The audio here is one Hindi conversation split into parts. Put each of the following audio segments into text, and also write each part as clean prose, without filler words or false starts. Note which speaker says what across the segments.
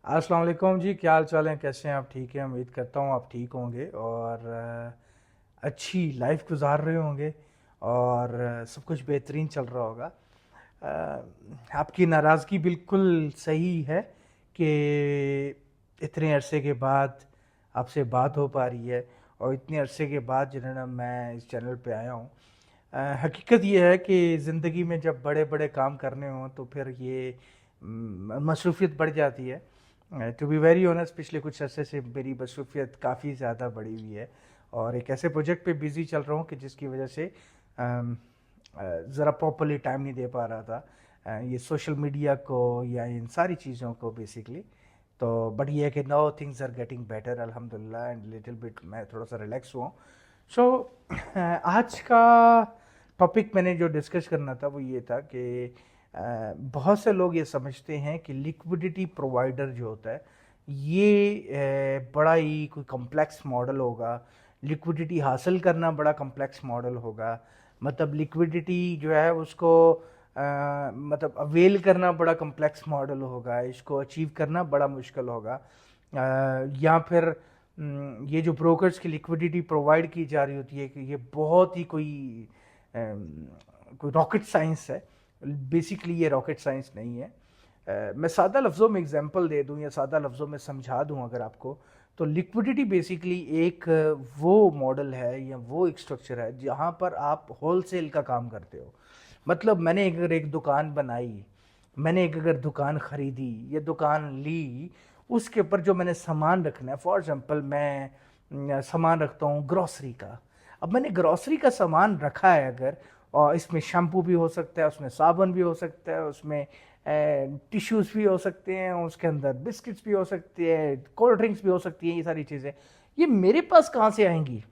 Speaker 1: अस्सलाम वालेकुम जी, क्या हाल चाल है? कैसे हैं आप? ठीक हैं? उम्मीद करता हूँ आप ठीक होंगे और अच्छी लाइफ गुजार रहे होंगे और सब कुछ बेहतरीन चल रहा होगा। आपकी नाराज़गी बिल्कुल सही है कि इतने अरसे के बाद आपसे बात हो पा रही है और इतने अरसे के बाद जो है ना मैं इस चैनल पे आया हूँ। हकीकत ये है कि ज़िंदगी में जब बड़े बड़े काम करने हों तो फिर ये मसरूफ़ियत बढ़ जाती है। टू बी वेरी ऑनेस्ट, पिछले कुछ अरसे से मेरी मसरूफ़ियत काफ़ी ज़्यादा बढ़ी हुई है और एक ऐसे प्रोजेक्ट पे बिज़ी चल रहा हूँ कि जिसकी वजह से ज़रा प्रॉपरली टाइम नहीं दे पा रहा था ये सोशल मीडिया को या इन सारी चीज़ों को बेसिकली। तो बट ये है कि now things are getting better अल्हम्दुलिल्लाह एंड लिटिल बिट मैं थोड़ा सा रिलैक्स हुआ हूँ। सो आज का टॉपिक मैंने जो डिस्कस करना था वो ये था कि बहुत से लोग ये समझते हैं कि लिक्विडिटी प्रोवाइडर जो होता है ये बड़ा ही कोई कॉम्प्लेक्स मॉडल होगा। लिक्विडिटी हासिल करना बड़ा कॉम्प्लेक्स मॉडल होगा। मतलब लिक्विडिटी जो है उसको मतलब अवेल करना बड़ा कॉम्प्लेक्स मॉडल होगा, इसको अचीव करना बड़ा मुश्किल होगा। या फिर ये जो ब्रोकर्स की लिक्विडिटी प्रोवाइड की जा रही होती है कि ये बहुत ही कोई रॉकेट साइंस है। बेसिकली ये रॉकेट साइंस नहीं है। मैं सादा लफ्ज़ों में एग्जांपल दे दूं या सादा लफ्ज़ों में समझा दूं अगर आपको, तो लिक्विडिटी बेसिकली एक वो मॉडल है या वो एक स्ट्रक्चर है जहां पर आप होलसेल का काम करते हो। मतलब मैंने अगर एक दुकान बनाई, मैंने एक अगर दुकान खरीदी या दुकान ली, उसके ऊपर जो मैंने सामान रखना है, फॉर एग्जांपल मैं सामान रखता हूँ ग्रॉसरी का। अब मैंने ग्रॉसरी का सामान रखा है अगर, और इसमें शैम्पू भी हो सकता है, उसमें साबुन भी हो सकता है, उसमें टिश्यूज़ भी हो सकते हैं, उसके अंदर बिस्किट्स भी हो सकते हैं, कोल्ड ड्रिंक्स भी हो सकती हैं, ये सारी चीज़ें ये मेरे पास कहाँ से आएंगी?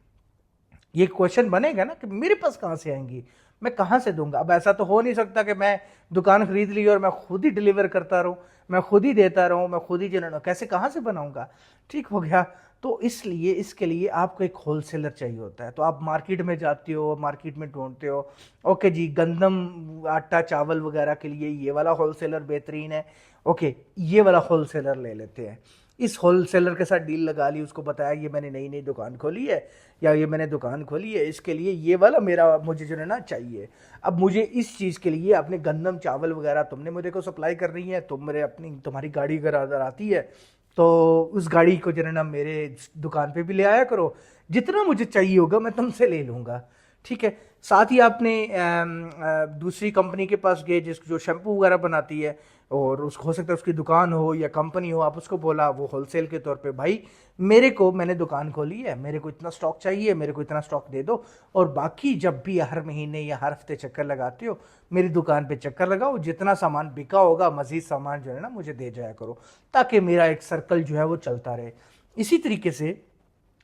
Speaker 1: ये क्वेश्चन बनेगा ना कि मेरे पास कहाँ से आएंगी, मैं कहाँ से दूंगा? अब ऐसा तो हो नहीं सकता कि मैं दुकान खरीद ली और मैं खुद ही डिलीवर करता रहूँ, मैं खुद ही देता रहूँ, मैं खुद ही जनरेट, कैसे कहाँ से बनाऊंगा? ठीक हो गया। तो इसलिए इसके लिए आपको एक होलसेलर चाहिए होता है। तो आप मार्केट में जाते हो, मार्केट में ढूंढते हो, ओके जी गंदम आटा चावल वगैरह के लिए ये वाला होलसेलर बेहतरीन है, ओके ये वाला होलसेलर ले लेते हैं। इस होलसेलर के साथ डील लगा ली, उसको बताया ये मैंने नई नई दुकान खोली है या ये मैंने दुकान खोली है, इसके लिए ये वाला मेरा मुझे जो है ना चाहिए। अब मुझे इस चीज़ के लिए अपने गंदम चावल वगैरह तुमने मुझे को सप्लाई करनी है, तुम मेरे अपनी तुम्हारी गाड़ी अगर आती है तो उस गाड़ी को जो है ना मेरे दुकान पे भी ले आया करो, जितना मुझे चाहिए होगा मैं तुमसे ले लूँगा। ठीक है। साथ ही आपने दूसरी कंपनी के पास गए जिस जो शैम्पू वगैरह बनाती है, और उसको हो सकता है उसकी दुकान हो या कंपनी हो, आप उसको बोला वो होलसेल के तौर पे, भाई मेरे को मैंने दुकान खोली है, मेरे को इतना स्टॉक चाहिए, मेरे को इतना स्टॉक दे दो, और बाकी जब भी हर महीने या हर हफ्ते चक्कर लगाते हो मेरी दुकान पे चक्कर लगाओ, जितना सामान बिका होगा मजीद सामान जो है ना मुझे दे जाया करो, ताकि मेरा एक सर्कल जो है वो चलता रहे। इसी तरीके से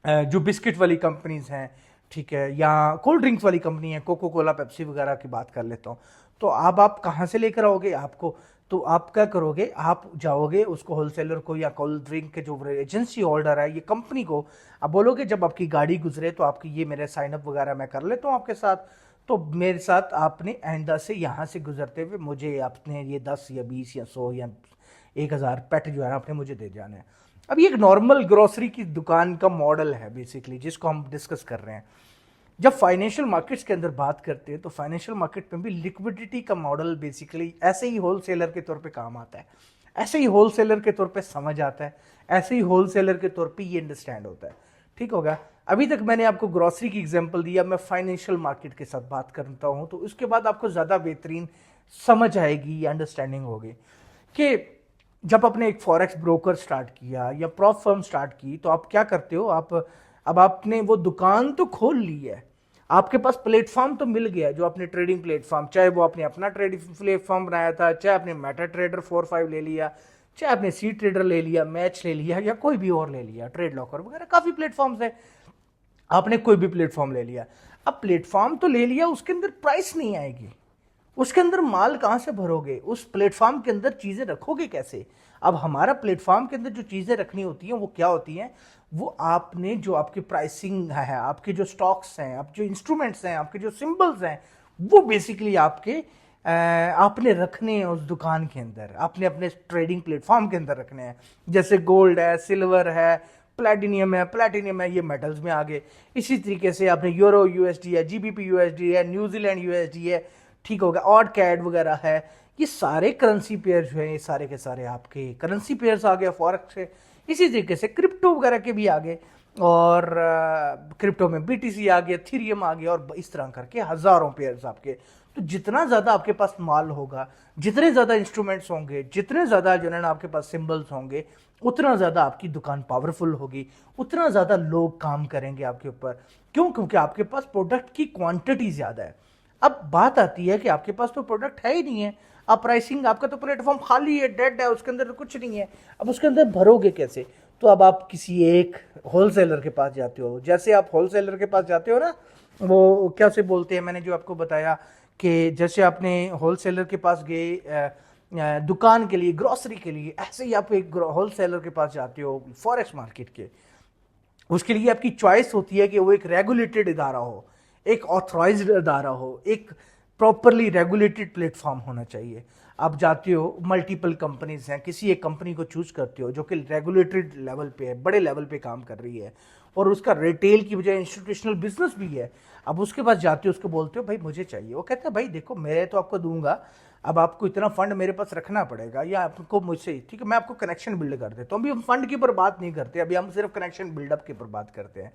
Speaker 1: जो बिस्किट वाली कंपनीज हैं, ठीक है, या कोल्ड ड्रिंक्स वाली कंपनी है, कोको कोला पेप्सी वगैरह की बात कर लेता हूँ, तो अब आप कहाँ से लेकर आओगे आपको? तो आप क्या करोगे, आप जाओगे उसको होलसेलर को या कोल्ड ड्रिंक के जो एजेंसी होल्डर है ये कंपनी को, आप बोलोगे जब आपकी गाड़ी गुजरे तो आपकी ये मेरे साइन अप वगैरह मैं कर लेता हूँ आपके साथ, तो मेरे साथ आपने आइंदा से यहाँ से गुजरते हुए मुझे आपने ये 10 या 20 या 100 या 1000 पेट जो है ना आपने मुझे दे जाना है। अब ये एक नॉर्मल ग्रोसरी की दुकान का मॉडल है बेसिकली जिसको हम डिस्कस कर रहे हैं। जब फाइनेंशियल मार्केट्स के अंदर बात करते हैं तो फाइनेंशियल मार्केट में भी लिक्विडिटी का मॉडल बेसिकली ऐसे ही होलसेलर के तौर पे काम आता है, ऐसे ही होलसेलर के तौर पे समझ आता है, ऐसे ही होलसेलर के तौर पे ये अंडरस्टैंड होता है। ठीक होगा। अभी तक मैंने आपको ग्रोसरी की एग्जांपल दिया, मैं फाइनेंशियल मार्केट के साथ बात करता हूं तो उसके बाद आपको ज़्यादा बेहतरीन समझ आएगी या अंडरस्टैंडिंग होगी कि जब आपने एक फॉरेक्स ब्रोकर स्टार्ट किया या प्रॉप फर्म स्टार्ट की तो आप क्या करते हो, आप अब आपने वो दुकान तो खोल ली है, आपके पास प्लेटफॉर्म तो मिल गया जो आपने ट्रेडिंग प्लेटफॉर्म, चाहे वो आपने अपना ट्रेडिंग प्लेटफॉर्म बनाया था, चाहे आपने मेटा ट्रेडर 4-5 ले लिया, चाहे आपने सी ट्रेडर ले लिया, मैच ले लिया या कोई भी और ले लिया, ट्रेड लॉकर वगैरह काफ़ी प्लेटफॉर्म्स है, आपने कोई भी प्लेटफॉर्म ले लिया। अब प्लेटफॉर्म तो ले लिया, उसके अंदर प्राइस नहीं आएगी, उसके अंदर माल कहाँ से भरोगे, उस प्लेटफॉर्म के अंदर चीज़ें रखोगे कैसे? अब हमारा प्लेटफॉर्म के अंदर जो चीज़ें रखनी होती हैं वो क्या होती हैं, वो आपने जो आपकी प्राइसिंग है, आपके जो स्टॉक्स हैं, आप जो इंस्ट्रूमेंट्स हैं, आपके जो सिंबल्स हैं, वो बेसिकली आपके आपने रखने हैं उस दुकान के अंदर, आपने अपने ट्रेडिंग प्लेटफॉर्म के अंदर रखने हैं। जैसे गोल्ड है, सिल्वर है, प्लेटिनियम है, ये मेटल्स में आ गए। इसी तरीके से आपने यूरो यूएसडी है, जीबीपी यूएसडी है, न्यूजीलैंड यूएसडी है, ठीक होगा, ऑड कैड वगैरह है। ये सारे करेंसी पेयर जो है, ये सारे के सारे आपके करेंसी पेयर्स आ गए फॉरेक्स से। इसी तरीके से क्रिप्टो वगैरह के भी आ गए, और क्रिप्टो में बीटीसी आ गया, थीरियम आ गया, और इस तरह करके हजारों पेयर्स आपके। तो जितना ज़्यादा आपके पास माल होगा, जितने ज़्यादा इंस्ट्रूमेंट्स होंगे, जितने ज़्यादा जो है ना आपके पास सिंबल्स होंगे, उतना ज़्यादा आपकी दुकान पावरफुल होगी, उतना ज़्यादा लोग काम करेंगे आपके ऊपर। क्यों? क्योंकि आपके पास प्रोडक्ट की क्वांटिटी ज़्यादा है। अब बात आती है कि आपके पास तो प्रोडक्ट है ही नहीं है, अब प्राइसिंग आपका तो प्लेटफॉर्म खाली है, डेड है, उसके अंदर तो कुछ नहीं है। अब उसके अंदर भरोगे कैसे? तो अब आप किसी एक होलसेलर के पास जाते हो। जैसे आप होलसेलर के पास जाते हो ना, वो क्या से बोलते हैं, मैंने जो आपको बताया कि जैसे आपने होलसेलर के पास गए दुकान के लिए, ग्रोसरी के लिए, ऐसे ही आप एक होलसेलर के पास जाते हो फॉरेक्स मार्केट के। उसके लिए आपकी चॉइस होती है कि वो एक रेगुलेटेड इदारा हो, एक ऑथराइज्ड इदारा हो, एक प्रॉपरली रेगुलेटेड प्लेटफॉर्म होना चाहिए। आप जाते हो, मल्टीपल कंपनीज हैं, किसी एक कंपनी को चूज करते हो जो कि रेगुलेटेड लेवल पे है, बड़े लेवल पे काम कर रही है, और उसका रिटेल की बजाय इंस्टीट्यूशनल बिजनेस भी है। अब उसके पास जाते हो, उसको बोलते हो भाई मुझे चाहिए, वो कहता है भाई देखो मैं तो आपको दूंगा, अब आपको इतना फंड मेरे पास रखना पड़ेगा, या आपको मुझसे, ठीक है मैं आपको कनेक्शन बिल्ड कर देता हूँ। अभी हम फंड के ऊपर बात नहीं करते, अभी हम सिर्फ कनेक्शन बिल्डअप के ऊपर बात करते हैं।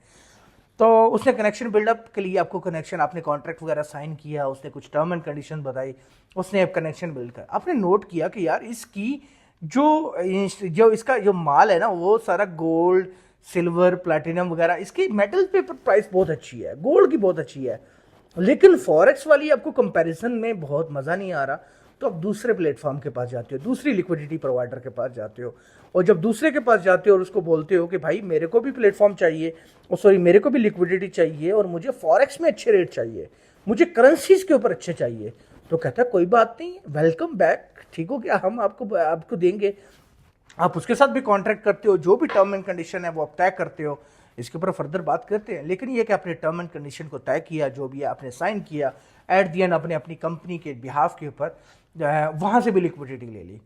Speaker 1: तो उसने कनेक्शन बिल्डअप के लिए आपको कनेक्शन, आपने कॉन्ट्रैक्ट वगैरह साइन किया, उसने कुछ टर्म एंड कंडीशन बताई, उसने अब कनेक्शन बिल्ड कर, आपने नोट किया कि यार इसकी जो इसका जो माल है ना, वो सारा गोल्ड, सिल्वर, प्लैटिनम वगैरह, इसकी मेटल पे प्राइस बहुत अच्छी है, गोल्ड की बहुत अच्छी है, लेकिन फॉरेक्स वाली आपको कंपैरिजन में बहुत मज़ा नहीं आ रहा। तो आप दूसरे प्लेटफॉर्म के पास जाते हो, दूसरी लिक्विडिटी प्रोवाइडर के पास जाते हो, और जब दूसरे के पास जाते हो और उसको बोलते हो कि भाई मेरे को भी प्लेटफॉर्म चाहिए, और सॉरी मेरे को भी लिक्विडिटी चाहिए, और मुझे फॉरेक्स में अच्छे रेट चाहिए, मुझे करेंसीज के ऊपर अच्छे चाहिए, तो कहता है कोई बात नहीं, वेलकम बैक, ठीक हो गया, हम आपको देंगे। आप उसके साथ भी कॉन्ट्रैक्ट करते हो, जो भी टर्म एंड कंडीशन है वो आप तय करते हो, इसके ऊपर फर्दर बात करते हैं। लेकिन ये कि आपने टर्म एंड कंडीशन को तय किया, जो भी है आपने साइन किया, एट दी एंड आपने अपनी कंपनी के बिहाफ के ऊपर वहां से भी लिक्विडिटी ले ली।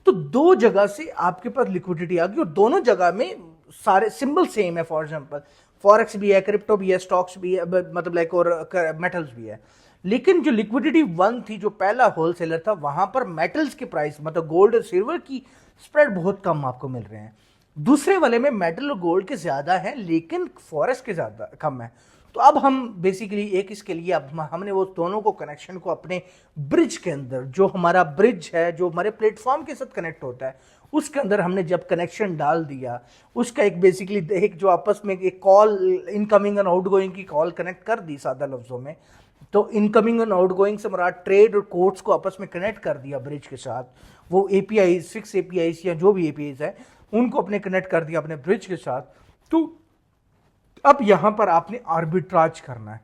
Speaker 1: तो दो जगह से आपके पास लिक्विडिटी आ गई, और दोनों जगह में सारे सिंबल सेम है। फॉर एग्जांपल फॉरेक्स भी है, क्रिप्टो भी है, स्टॉक्स भी है, मतलब लाइक, और मेटल्स भी है। लेकिन जो लिक्विडिटी वन थी, जो पहला होलसेलर था, वहां पर मेटल्स के प्राइस, मतलब गोल्ड और सिल्वर की स्प्रेड बहुत कम आपको मिल रहे हैं। दूसरे वाले में मेटल और गोल्ड के ज्यादा है, लेकिन फॉरेक्स के ज्यादा कम है। तो अब हम बेसिकली एक इसके लिए अब हमने वो दोनों को कनेक्शन को अपने ब्रिज के अंदर, जो हमारा ब्रिज है, जो हमारे प्लेटफॉर्म के साथ कनेक्ट होता है, उसके अंदर हमने जब कनेक्शन डाल दिया, उसका एक बेसिकली एक जो आपस में एक कॉल, इनकमिंग एंड आउटगोइंग की कॉल कनेक्ट कर दी सादा लफ्जों में। तो इनकमिंग एंड आउटगोइंग से हमारा ट्रेड और कोर्ट्स को आपस में कनेक्ट कर दिया ब्रिज के साथ। वो एपीआई, फिक्स एपीआई या जो भी एपीआई है, उनको अपने कनेक्ट कर दिया अपने ब्रिज के साथ। तो अब यहां पर आपने आर्बिट्राज करना है।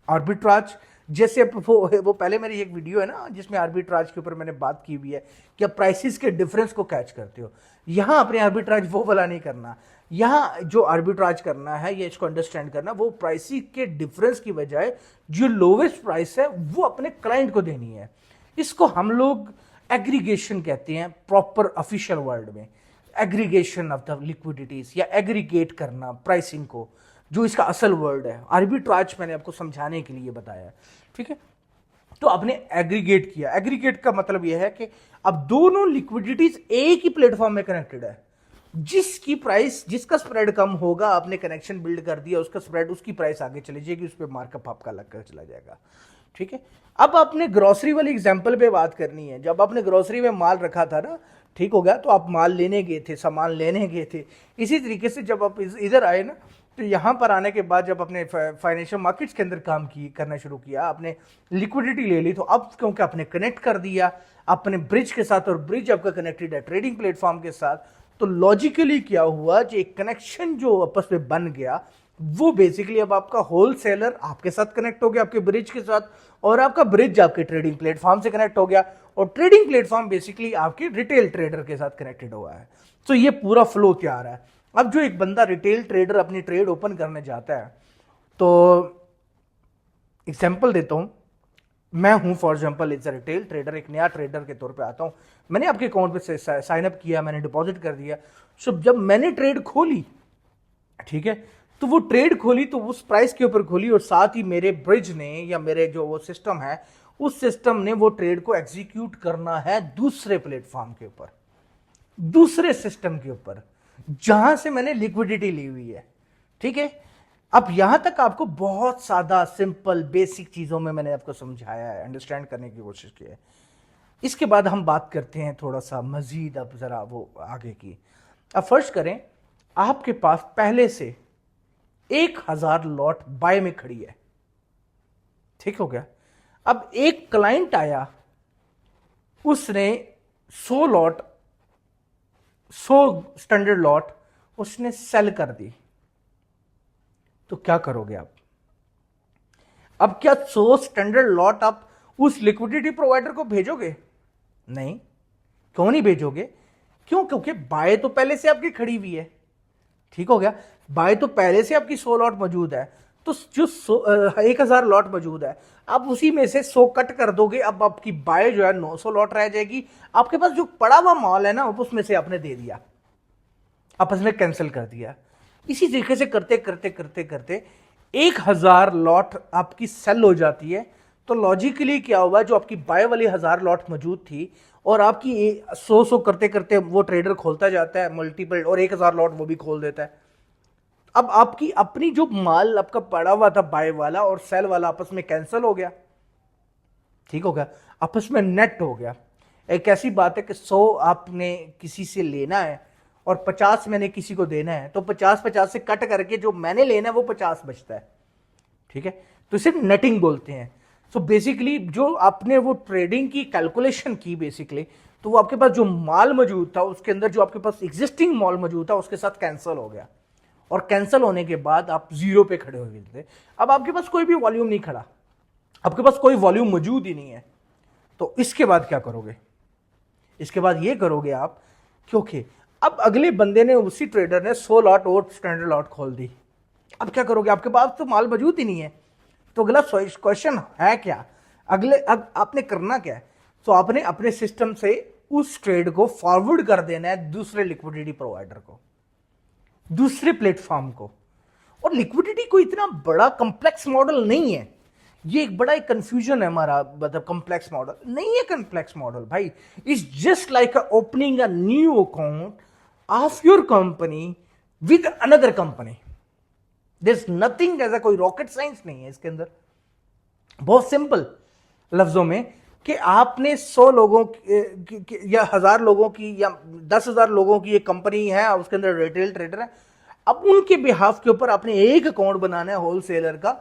Speaker 1: आर्बिट्राज जैसे वो पहले मेरी एक वीडियो है ना जिसमें आर्बिट्राज के ऊपर मैंने बात की हुई है कि आप प्राइसेस के डिफरेंस को कैच करते हो। यहां अपने आर्बिट्राज वो वाला नहीं करना। यहां जो आर्बिट्राज करना है, या इसको अंडरस्टैंड करना, वो प्राइसिंग के डिफरेंस की बजाय जो लोवेस्ट प्राइस है वो अपने क्लाइंट को देनी है। इसको हम लोग एग्रीगेशन कहते हैं प्रॉपर ऑफिशियल वर्ड में, एग्रीगेशन ऑफ द लिक्विडिटीज, या एग्रीगेट करना प्राइसिंग को, जो इसका असल वर्ड है। आर्बिट्राज मैंने आपको समझाने के लिए बताया, ठीक है। तो आपने एग्रीगेट किया। एग्रीगेट का मतलब यह है कि अब दोनों लिक्विडिटीज एक ही प्लेटफॉर्म में कनेक्टेड है। जिसकी प्राइस, जिसका स्प्रेड कम होगा, आपने कनेक्शन बिल्ड कर दिया, उसका स्प्रेड, उसकी प्राइस आगे चली जाएगी, उस पर मार्कअप आपका लग कर चला जाएगा, ठीक है। अब आपने ग्रोसरी वाली एग्जांपल पे बात करनी है। जब आपने ग्रोसरी में माल रखा था ना, ठीक हो गया, तो आप माल लेने गए थे, सामान लेने गए थे। इसी तरीके से जब आप इधर आए ना, तो यहाँ पर आने के बाद जब अपने फाइनेंशियल मार्केट्स के अंदर काम करना शुरू किया, आपने लिक्विडिटी ले ली, तो अब क्योंकि आपने कनेक्ट कर दिया अपने ब्रिज के साथ, और ब्रिज आपका कनेक्टेड है ट्रेडिंग प्लेटफॉर्म के साथ, तो लॉजिकली क्या हुआ कि एक कनेक्शन जो आपस में बन गया, वो बेसिकली अब आपका होलसेलर आपके साथ कनेक्ट हो गया, आपके ब्रिज के साथ, और आपका ब्रिज आपके ट्रेडिंग प्लेटफॉर्म से कनेक्ट हो गया, और ट्रेडिंग प्लेटफॉर्म बेसिकली आपके रिटेल ट्रेडर के साथ कनेक्टेड हुआ है। तो ये पूरा फ्लो तैयार है। अब जो एक बंदा रिटेल ट्रेडर अपनी ट्रेड ओपन करने जाता है, तो एग्जांपल देता हूं, मैं हूं for example is a retail trader, एक नया ट्रेडर के तौर पे आता हूं, मैंने आपके अकाउंट पे साइन अप किया, मैंने डिपॉजिट कर दिया। सो जब मैंने ट्रेड खोली, ठीक है, तो वो ट्रेड खोली तो उस प्राइस के ऊपर खोली, और साथ ही मेरे ब्रिज ने या मेरे जो वो सिस्टम है, उस सिस्टम ने वो ट्रेड को एग्जीक्यूट करना है दूसरे प्लेटफॉर्म के ऊपर, दूसरे सिस्टम के ऊपर, जहां से मैंने लिक्विडिटी ली हुई है। ठीक है, अब यहां तक आपको बहुत सादा सिंपल बेसिक चीजों में मैंने आपको समझाया है, अंडरस्टैंड करने की कोशिश की है। इसके बाद हम बात करते हैं थोड़ा सा मजीद, अब जरा वो आगे की। अब फर्ज करें आपके पास पहले से 1000 लॉट बाय में खड़ी है, ठीक हो गया। अब एक क्लाइंट आया, उसने 100 लॉट, 100 स्टैंडर्ड लॉट उसने सेल कर दी, तो क्या करोगे आप? अब क्या 100 स्टैंडर्ड लॉट आप उस लिक्विडिटी प्रोवाइडर को भेजोगे? नहीं। क्यों नहीं भेजोगे? क्यों? क्योंकि बाय तो पहले से आपकी खड़ी हुई है, ठीक हो गया। बाय तो पहले से आपकी 100 लॉट मौजूद है, तो जो 1000 लॉट मौजूद है, आप उसी में से 100 कट कर दोगे। अब आपकी बाय जो है 900 लॉट रह जाएगी। आपके पास जो पड़ा हुआ माल है ना, उसमें से आपने दे दिया, आपस में कैंसिल कर दिया। इसी तरीके से करते करते करते करते 1000 लॉट आपकी सेल हो जाती है। तो लॉजिकली क्या हुआ, जो आपकी बाय वाली 1000 लॉट मौजूद थी, और आपकी 100 करते करते वो ट्रेडर खोलता जाता है मल्टीपल, और 1000 लॉट वो भी खोल देता है। अब आपकी अपनी जो माल आपका पड़ा हुआ था बाय वाला और सेल वाला आपस में कैंसिल हो गया, ठीक हो गया, आपस में नेट हो गया। एक ऐसी बात है कि 100 आपने किसी से लेना है और 50 मैंने किसी को देना है, तो 50-50 से कट करके जो मैंने लेना है वो 50 बचता है, ठीक है। तो इसे नेटिंग बोलते हैं। सो बेसिकली जो आपने वो ट्रेडिंग की कैलकुलेशन की बेसिकली, तो वो आपके पास जो माल मौजूद था उसके अंदर जो आपके पास एग्जिस्टिंग माल मौजूद था उसके साथ कैंसिल हो गया, और कैंसिल होने के बाद आप जीरो पे खड़े हुए थे। अब आपके पास कोई भी वॉल्यूम नहीं खड़ा, आपके पास कोई वॉल्यूम मौजूद ही नहीं है। तो इसके बाद क्या करोगे? इसके बाद ये करोगे आप, क्योंकि अब अगले बंदे ने, उसी ट्रेडर ने 100 लॉट और स्टैंडर्ड लॉट खोल दी। अब क्या करोगे? आपके पास तो माल मौजूद ही नहीं है। तो अगला क्वेश्चन है क्या, अगले अब आपने करना क्या है? तो आपने अपने सिस्टम से उस ट्रेड को फॉरवर्ड कर देना है दूसरे लिक्विडिटी प्रोवाइडर को, दूसरे प्लेटफॉर्म को। और लिक्विडिटी कोई इतना बड़ा कॉम्प्लेक्स मॉडल नहीं है, ये एक बड़ा एक कंफ्यूजन है हमारा, मतलब कॉम्प्लेक्स मॉडल नहीं है। कॉम्प्लेक्स मॉडल भाई is just like opening a new account of your company with another company. There is nothing as, कोई रॉकेट साइंस नहीं है इसके अंदर। बहुत सिंपल लफ्जों में कि आपने 100 लोगों की या 1000 लोगों की या 10,000 लोगों की एक कंपनी है, उसके अंदर रिटेल ट्रेडर है। अब उनके बिहाफ के ऊपर आपने एक अकाउंट बनाना है होलसेलर का,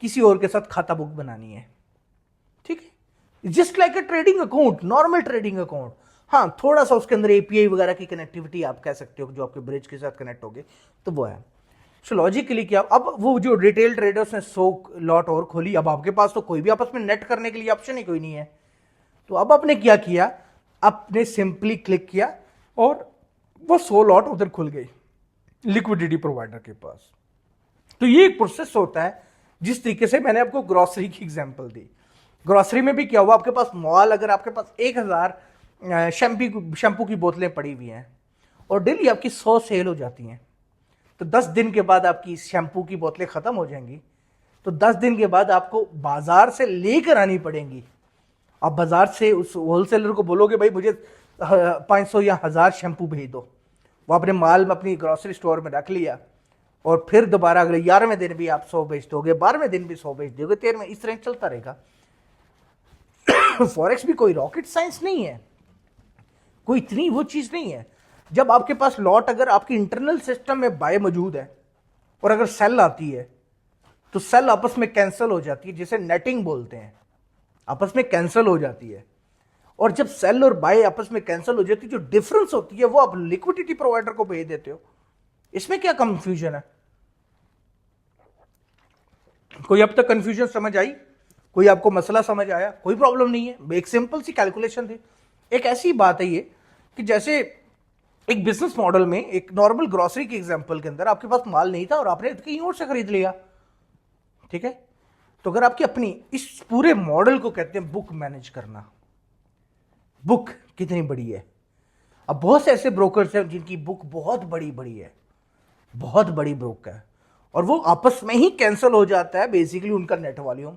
Speaker 1: किसी और के साथ खाता बुक बनानी है, ठीक है। जस्ट लाइक अ trading account, normal trading account. हाँ, थोड़ा सा उसके अंदर एपीआई वगैरह की कनेक्टिविटी आप कह सकते हो, जो आपके ब्रिज के साथ कनेक्ट होगे, तो वो है। सो लॉजिकली क्या, अब वो जो रिटेल ट्रेडर्स ने 100 लॉट और खोली, अब आपके पास तो कोई भी आपस में नेट करने के लिए ऑप्शन ही कोई नहीं है। तो अब आपने क्या किया, आपने सिंपली क्लिक किया और वो 100 लॉट उधर खुल गई लिक्विडिटी प्रोवाइडर के पास। तो ये एक प्रोसेस होता है, जिस तरीके से मैंने आपको ग्रोसरी की एग्जांपल दी। ग्रोसरी में भी क्या हुआ, आपके पास मॉल, अगर आपके पास 1000 शैम्पू की बोतलें पड़ी हुई हैं और डेली आपकी 100 सेल हो जाती हैं, तो 10 दिन के बाद आपकी शैम्पू की बोतलें खत्म हो जाएंगी। तो 10 दिन के बाद आपको बाजार से लेकर आनी पड़ेंगी। आप बाजार से उस होलसेलर को बोलोगे भाई मुझे 500 या 1000 शैम्पू भेज दो, वो अपने माल में अपनी ग्रोसरी स्टोर में रख लिया, और फिर दोबारा अगले 11वें दिन भी आप 100 बेच दोगे, 12वें दिन भी 100 बेच दोगे, 13वें, इस तरह चलता रहेगा। फॉरेक्स भी कोई रॉकेट साइंस नहीं है, कोई इतनी वो चीज नहीं है। जब आपके पास लॉट, अगर आपकी इंटरनल सिस्टम में बाय मौजूद है और अगर सेल आती है, तो सेल आपस में कैंसिल हो जाती है, जिसे नेटिंग बोलते हैं, आपस में कैंसिल हो जाती है। और जब सेल और बाय आपस में कैंसिल हो जाती है, जो डिफरेंस होती है वो आप लिक्विडिटी प्रोवाइडर को भेज देते हो। इसमें क्या कंफ्यूजन है? कोई अब तक कंफ्यूजन समझ आई? कोई आपको मसला समझ आया? कोई प्रॉब्लम नहीं है, एक सिंपल सी कैलकुलेशन थी। एक ऐसी बात है ये कि जैसे एक बिजनेस मॉडल में, एक नॉर्मल ग्रोसरी की एग्जांपल के अंदर आपके पास माल नहीं था और आपने कहीं और से खरीद लिया, ठीक है। तो अगर आपकी अपनी, इस पूरे मॉडल को कहते हैं बुक मैनेज करना। बुक कितनी बड़ी है। अब बहुत से ऐसे ब्रोकर्स हैं जिनकी बुक बहुत बड़ी बड़ी है, बहुत बड़ी बुक है, और वो आपस में ही कैंसिल हो जाता है बेसिकली उनका नेट वॉल्यूम,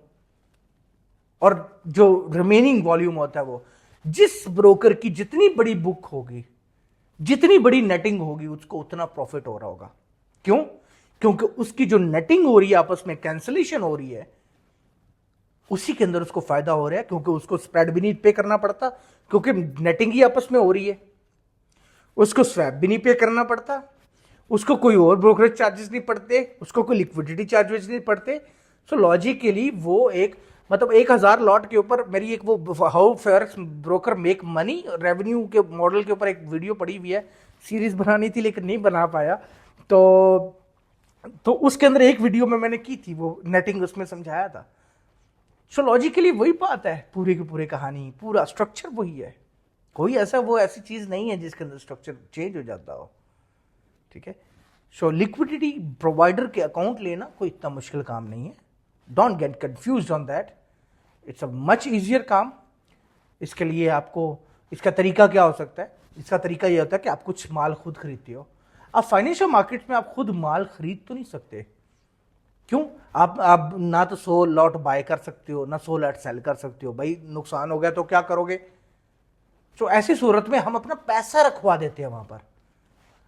Speaker 1: और जो रिमेनिंग वॉल्यूम होता है वो, जिस ब्रोकर की जितनी बड़ी बुक होगी, जितनी बड़ी नेटिंग होगी, उसको उतना प्रॉफिट हो रहा होगा। क्यों? क्योंकि उसकी जो नेटिंग हो रही है, आपस में कैंसिलेशन हो रही है, उसी के अंदर उसको फायदा हो रहा है, क्योंकि उसको स्प्रेड भी नहीं पे करना पड़ता, क्योंकि नेटिंग ही आपस में हो रही है। उसको स्वैप भी नहीं पे करना पड़ता, उसको कोई और ब्रोकरेज चार्जेस नहीं पड़ते, उसको कोई लिक्विडिटी चार्जेस नहीं पड़ते। सो लॉजिकली वो एक, मतलब 1000 लॉट के ऊपर मेरी एक वो how fair broker make money revenue के मॉडल के ऊपर एक वीडियो पड़ी हुई है, सीरीज बनानी थी लेकिन नहीं बना पाया। तो उसके अंदर एक वीडियो में मैंने की थी, वो नेटिंग उसमें समझाया था। सो लॉजिकली वही बात है, पूरी की पूरी कहानी, पूरा स्ट्रक्चर वही है। कोई ऐसा वो ऐसी चीज नहीं है जिसके अंदर स्ट्रक्चर चेंज हो जाता हो। ठीक है। सो लिक्विडिटी प्रोवाइडर के अकाउंट लेना कोई इतना मुश्किल काम नहीं है। Don't get confused on that, it's a much easier काम। इसके लिए आपको, इसका तरीका क्या हो सकता है? इसका तरीका यह होता है कि आप कुछ माल खुद खरीदते हो। आप फाइनेंशियल मार्केट में आप खुद माल खरीद तो नहीं सकते। क्यों? आप ना तो 100 लॉट बाय कर सकते हो, ना 100 लॉट सेल कर सकते हो। भाई नुकसान हो गया तो क्या करोगे? तो ऐसी सूरत में हम अपना पैसा रखवा देते हैं वहां पर।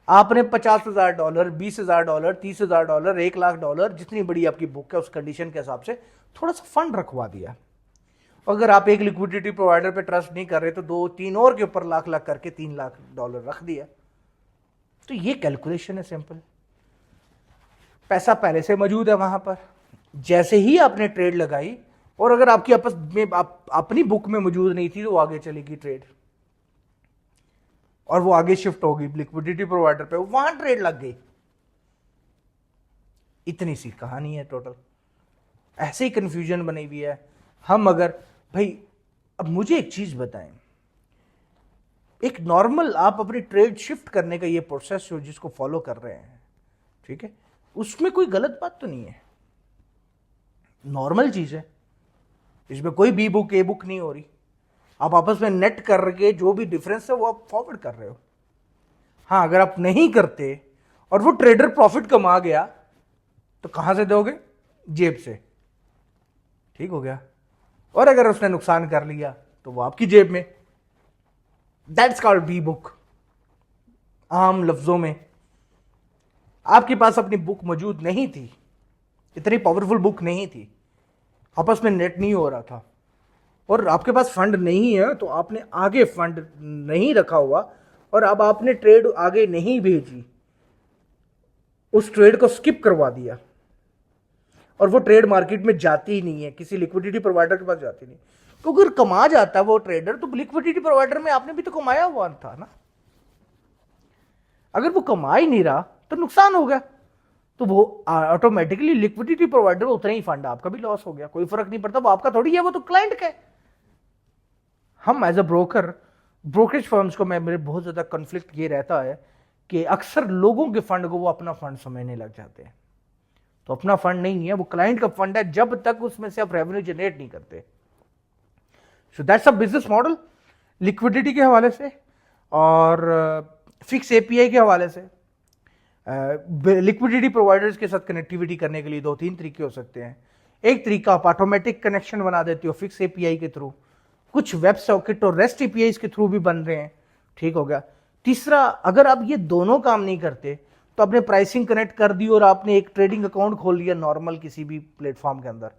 Speaker 1: आपने $50,000, $20,000, $30,000, $1,00,000, जितनी बड़ी आपकी बुक है उस कंडीशन के हिसाब से थोड़ा सा फंड रखवा दिया। अगर आप एक लिक्विडिटी प्रोवाइडर पे ट्रस्ट नहीं कर रहे तो 2-3 और के ऊपर लाख लाख करके $3,00,000 रख दिया। तो ये कैलकुलेशन है सिंपल। पैसा पहले से मौजूद है वहां पर, जैसे ही आपने ट्रेड लगाई, और अगर आपकी आपस में अपनी बुक में मौजूद नहीं थी तो वो आगे चलेगी ट्रेड, और वो आगे शिफ्ट होगी लिक्विडिटी प्रोवाइडर पे, वहां ट्रेड लग गई। इतनी सी कहानी है टोटल। ऐसे ही कंफ्यूजन बनी हुई है। हम अगर, भाई अब मुझे एक चीज बताएं, एक नॉर्मल आप अपनी ट्रेड शिफ्ट करने का ये प्रोसेस जो जिसको फॉलो कर रहे हैं, ठीक है, उसमें कोई गलत बात तो नहीं है, नॉर्मल चीज है। इसमें कोई बी बुक ए बुक नहीं हो रही। आप आपस में नेट करके जो भी डिफरेंस है वो आप फॉरवर्ड कर रहे हो। हाँ, अगर आप नहीं करते और वो ट्रेडर प्रॉफिट कमा गया तो कहां से दोगे? जेब से। ठीक हो गया। और अगर उसने नुकसान कर लिया तो वो आपकी जेब में। That's called B book. आम लफ्जों में, आपके पास अपनी बुक मौजूद नहीं थी, इतनी पावरफुल बुक नहीं थी, आपस में नेट नहीं हो रहा था, और आपके पास फंड नहीं है, तो आपने आगे फंड नहीं रखा हुआ और अब आपने ट्रेड आगे नहीं भेजी, उस ट्रेड को स्किप करवा दिया, और वो ट्रेड मार्केट में जाती ही नहीं है, किसी लिक्विडिटी प्रोवाइडर के पास जाती नहीं। तो अगर कमा जाता वो ट्रेडर, तो लिक्विडिटी प्रोवाइडर में आपने भी तो कमाया हुआ था ना। अगर वो कमा ही नहीं रहा तो नुकसान हो गया, तो वो ऑटोमेटिकली लिक्विडिटी प्रोवाइडर उतना ही फंड, आपका भी लॉस हो गया, कोई फर्क नहीं पड़ता, वो आपका थोड़ी है, वो तो क्लाइंट का है। हम as a broker, brokerage firms को मैं, मेरे बहुत ज्यादा कॉन्फ्लिक्ट ये रहता है कि अक्सर लोगों के फंड को वो अपना फंड समझने लग जाते हैं। तो अपना फंड नहीं है, वो क्लाइंट का फंड है, जब तक उसमें से आप रेवेन्यू जनरेट नहीं करते। So that's a business model liquidity के हवाले से, और फिक्स एपीआई के हवाले से। लिक्विडिटी प्रोवाइडर्स के साथ कनेक्टिविटी करने के लिए 2-3 तरीके हो सकते हैं। एक तरीका, आप ऑटोमेटिक कनेक्शन बना देते हो फिक्स एपीआई के थ्रू, कुछ वेब सॉकेट और रेस्ट एपीआई के थ्रू भी बन रहे हैं। ठीक हो गया। तीसरा, अगर आप ये दोनों काम नहीं करते तो आपने प्राइसिंग कनेक्ट कर दी और आपने एक ट्रेडिंग अकाउंट खोल लिया नॉर्मल किसी भी प्लेटफॉर्म के अंदर,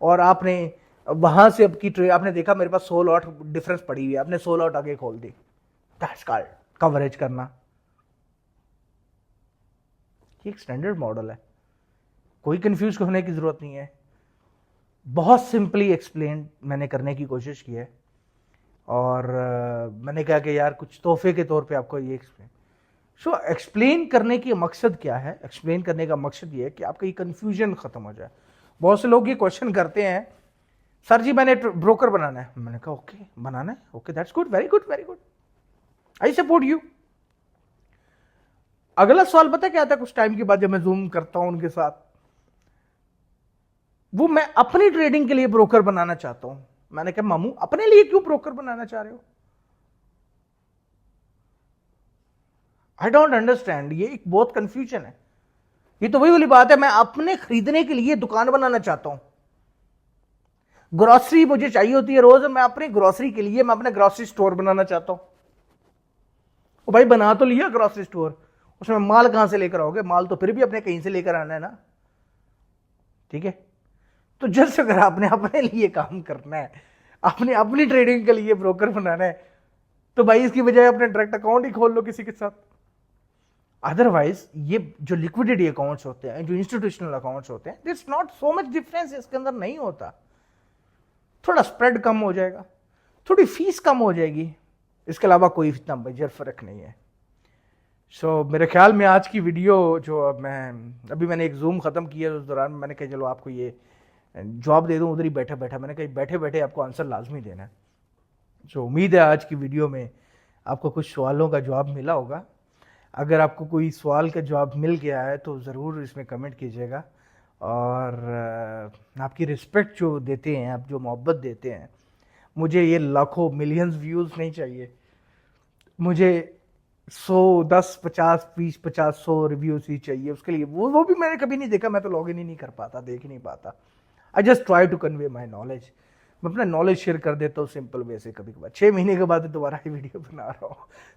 Speaker 1: और आपने वहां से आपकी ट्रेड, आपने देखा मेरे पास 100 लॉट डिफरेंस पड़ी हुई है, आपने 100 लॉट आगे खोल दी। दैट्स कॉल्ड कवरेज करना। ये एक स्टैंडर्ड मॉडल है, कोई कंफ्यूज होने की जरूरत नहीं है। बहुत सिंपली एक्सप्लेन मैंने करने की कोशिश की है, और मैंने कहा कि यार कुछ तोहफे के तौर पे आपको ये एक्सप्लेन। सो एक्सप्लेन करने की मकसद क्या है? एक्सप्लेन करने का मकसद ये है कि आपका ये कंफ्यूजन खत्म हो जाए। बहुत से लोग ये क्वेश्चन करते हैं, सर जी मैंने ब्रोकर बनाना है। मैंने कहा ओके, बनाना है, okay, that's good, very good, very good, I support you. अगला सवाल पता क्या आता है कुछ टाइम के बाद, जब मैं जूम करता हूं उनके साथ, वो मैं अपनी ट्रेडिंग के लिए ब्रोकर बनाना चाहता हूं। मैंने कहा मामू अपने लिए क्यों ब्रोकर बनाना चाह रहे हो? आई डोंट अंडरस्टैंड, ये एक बहुत कंफ्यूजन है। ये तो वही वाली बात है, मैं अपने खरीदने के लिए दुकान बनाना चाहता हूं। ग्रोसरी मुझे चाहिए होती है रोज, मैं अपनी ग्रोसरी के लिए मैं अपना ग्रोसरी स्टोर बनाना चाहता हूं। ओ भाई बना तो लिया ग्रोसरी स्टोर, उसमें माल कहां से लेकर आओगे? माल तो फिर भी अपने कहीं से लेकर आना है ना, ठीक है? तो जस्ट अगर आपने अपने लिए काम करना है, अपनी अपनी ट्रेडिंग के लिए ब्रोकर बनाना है, तो भाई इसकी बजाय अपने डायरेक्ट अकाउंट ही खोल लो किसी के साथ। अदरवाइज ये जो लिक्विडिटी अकाउंट्स होते हैं, जो इंस्टीट्यूशनल अकाउंट्स होते हैं, this not so much difference इसके अंदर नहीं होता। थोड़ा स्प्रेड कम हो जाएगा, थोड़ी फीस कम हो जाएगी, इसके अलावा कोई इतना मेजर फर्क नहीं है। सो मेरे ख्याल में आज की वीडियो जो अब मैंने एक जूम ख़त्म किया, उस दौरान मैंने कहा चलो आपको ये जॉब दे दूं उधर ही बैठे बैठे, मैंने कहा बैठे बैठे आपको आंसर लाजमी देना है। सो उम्मीद है आज की वीडियो में आपको कुछ सवालों का जवाब मिला होगा। अगर आपको कोई सवाल का जवाब मिल गया है तो ज़रूर इसमें कमेंट कीजिएगा। और आपकी रिस्पेक्ट जो देते हैं, आप जो मोहब्बत देते हैं, मुझे ये लाखों मिलियंस व्यूज़ नहीं चाहिए, मुझे 100, 10, 50, 20, 50, 100 रिव्यूज़ ही चाहिए। उसके लिए वो भी मैंने कभी नहीं देखा, मैं तो लॉग इन ही नहीं कर पाता, देख ही नहीं पाता। I just try to convey my knowledge. मैं अपना नॉलेज शेयर कर देता हूँ सिंपल वे से, कभी कभार 6 महीने के बाद दोबारा ही वीडियो बना रहा हूँ।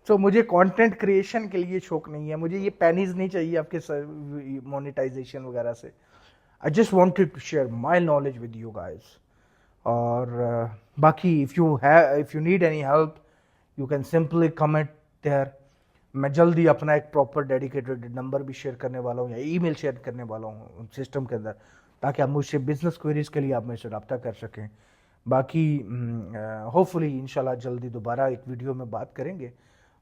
Speaker 1: सो मुझे कंटेंट क्रिएशन के लिए शौक नहीं है, मुझे ये पैनीज नहीं चाहिए आपके मोनेटाइजेशन वगैरह से। I just wanted to share my knowledge with you guys. और बाकी if you need any help you can simply comment there. मैं जल्दी अपना एक प्रॉपर डेडिकेटेड नंबर भी शेयर करने वाला हूँ या ईमेल शेयर करने वाला हूँ सिस्टम के अंदर, ताकि आप मुझसे बिजनेस क्वेरीज के लिए आप मुझसे रब्ता कर सकें। बाकी होपफुली इंशाल्लाह जल्दी दोबारा एक वीडियो में बात करेंगे,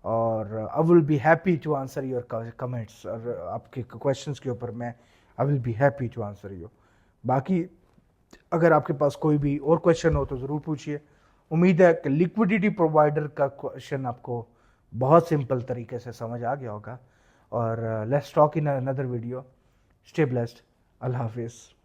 Speaker 1: और I will be happy to answer your comments, और आपके क्वेश्चंस के ऊपर मैं I will be happy to answer you. बाकी अगर आपके पास कोई भी और क्वेश्चन हो तो ज़रूर पूछिए। उम्मीद है कि लिक्विडिटी प्रोवाइडर का क्वेश्चन आपको बहुत सिंपल तरीके से समझ आ गया होगा। और let's talk in another video. Stay blessed. Allah हाफिज़।